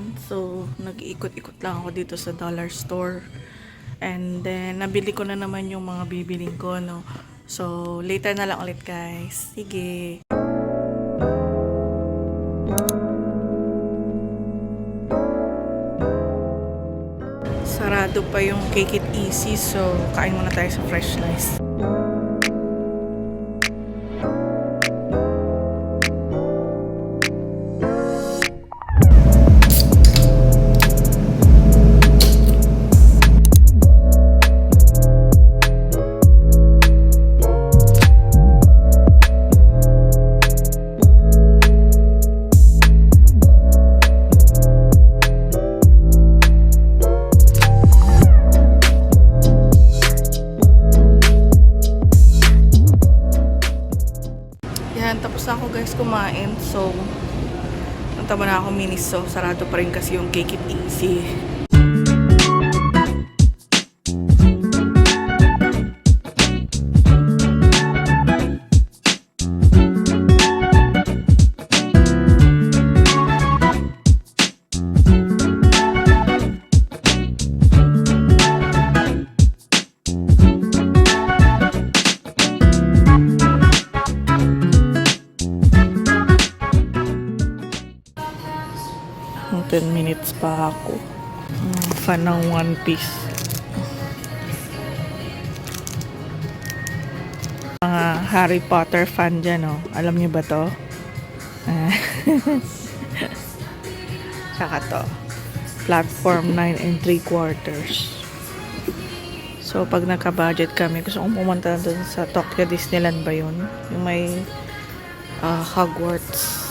naman. So, nag-iikot-ikot lang ako dito sa dollar store. And then, nabili ko na naman yung mga bibiling ko, no? So, later na lang ulit, guys. Sige. Sarado pa yung Cake It Easy. So, kain muna tayo sa Fresh Slice. Tapos na ako guys kumain. So, nantama na ako Miniso. Sarado pa rin kasi yung Cake It Easy. Ang 10 minutes pa ako. Fan ng One Piece. Mga Harry Potter fan dyan, oh. Alam niyo ba to? Saka to. Platform 9 3/4. So, pag nagka-budget kami, gusto kong pumunta doon sa Tokyo Disneyland ba yun? Yung may Hogwarts.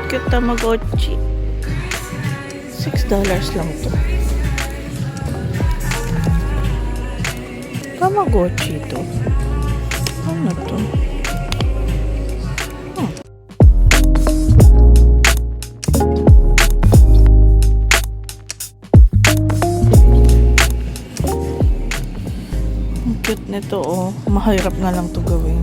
Cute Tamagotchi. $6 lang to. Tamagotchi to. Ano to? Ang cute nito, oh. Mahirap nga lang to gawin.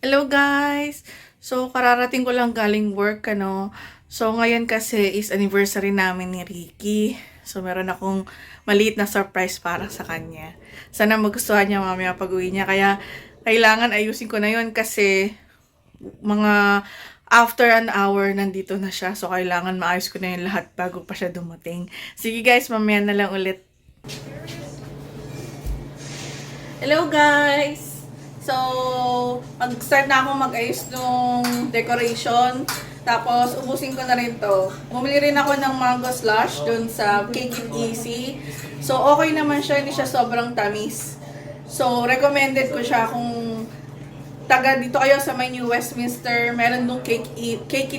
Hello guys! So, kararating ko lang galing work, ano. So, ngayon kasi is anniversary namin ni Ricky. So, meron akong maliit na surprise para sa kanya. Sana magustuhan niya mamaya pag-uwi niya. Kaya, kailangan ayusin ko na yon kasi mga after an hour nandito na siya. So, kailangan maayos ko na yung lahat bago pa siya dumating. Sige guys, mamaya na lang ulit. Hello guys! So, mag-start na ako mag-ayos ng decoration. Tapos, ubusin ko na rin to. Bumili rin ako ng mango slush dun sa Cake It Easy. So, okay naman siya. Hindi siya sobrang tamis. So, recommended ko siya kung taga dito kayo sa may New Westminster. Meron dong Cake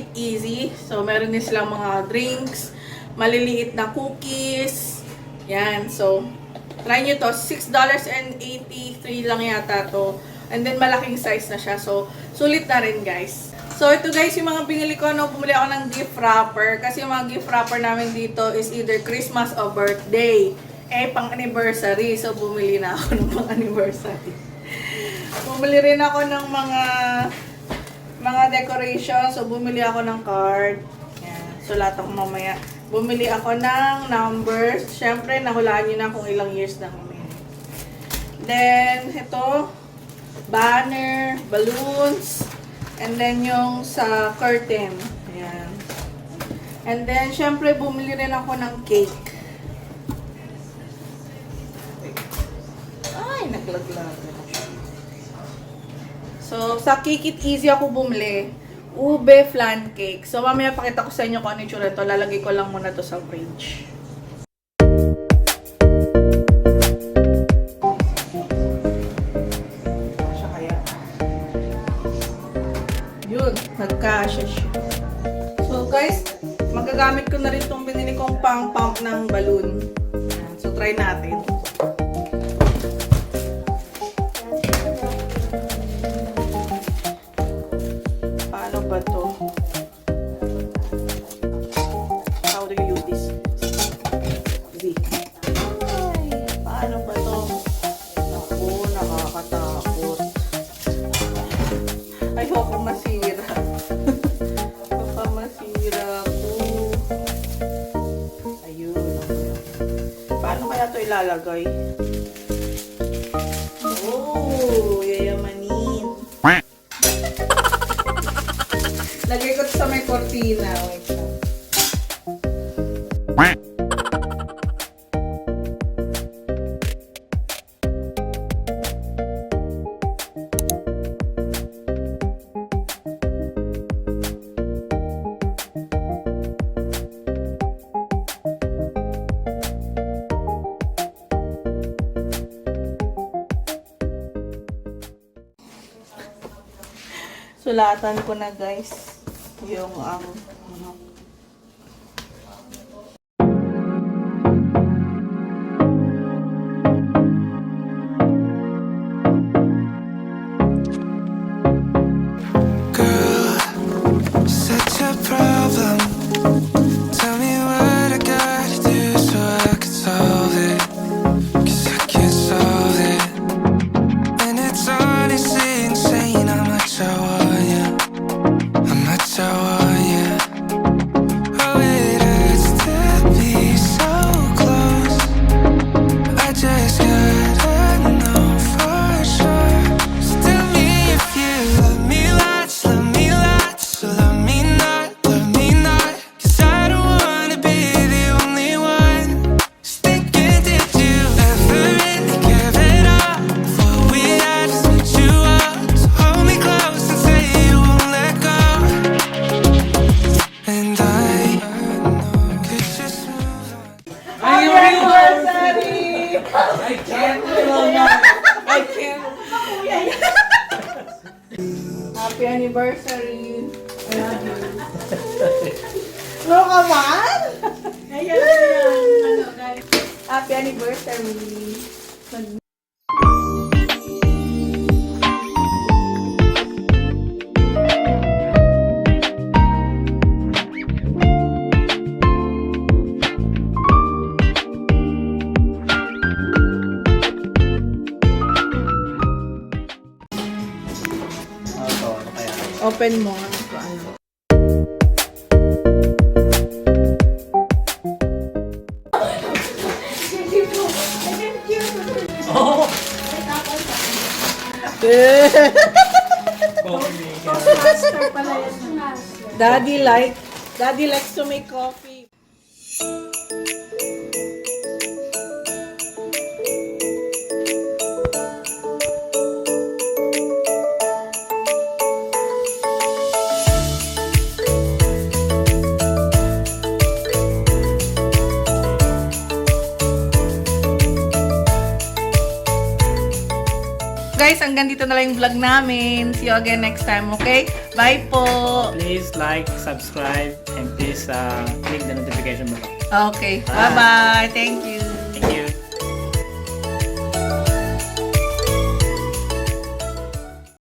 It Easy. So, meron din silang mga drinks, maliliit na cookies. Yan. So, try nyo to. $6.83 lang yata to. And then, malaking size na siya. So, sulit na rin, guys. So, ito guys, yung mga binili ko, no, bumili ako ng gift wrapper. Kasi yung mga gift wrapper namin dito is either Christmas or birthday. Pang-anniversary. So, bumili na ako ng pang-anniversary. Bumili rin ako ng mga decoration. So, bumili ako ng card. Yan. Sulat ako mamaya. Bumili ako ng numbers. Siyempre, nahulaan nyo na kung ilang years na kami. Then, ito. banner, balloons, and then yung sa curtain. Ayan. And then, syempre, bumili rin ako ng cake. Ay, naglaglag. So, sa Cake It Easy ako bumili. Ube flan cake. So, mamaya pakita ko sa inyo kung ano yung tsura to. Lalagay ko lang muna to sa fridge. Kasya kaya? Yun, nagkasya siya. So, guys, magagamit ko na rin itong binili kong pang-pump ng balloon. So, try natin. Paano ba to? How do you use this? Z. Ay, paano ba to? Naku, nakakatakot. Ayoko masira. Baka masira ko. Ayun. Paano kaya to ilalagay? Oh, yayamanin. Lagay ko sa may kortina. Wait lang. Sulatan ko na, guys, yung ano. Such a problem. Tell me what I gotta do so I can solve it. 'Cause I can't solve it. And it's honestly insane how much I want you. How much I want you. Oh, it hurts to be so close. I just gotta know for sure. So tell me if you love me lots, love me lots, or love me not, love me not. 'Cause I don't wanna be the only one. Just thinking, did you ever really give it up? What we had just made you up. So hold me close and say you won't let go. And I could just move on. Happy anniversary! I can't. I can't. Happy anniversary! I love you. Bro, come on! Happy anniversary! Open mo. Ano? Daddy likes to make coffee. Guys, hanggang dito na lang yung vlog namin. See you again next time, okay? Bye po! Please like, subscribe, and please click the notification bell. Okay, bye-bye! Thank you! Thank you.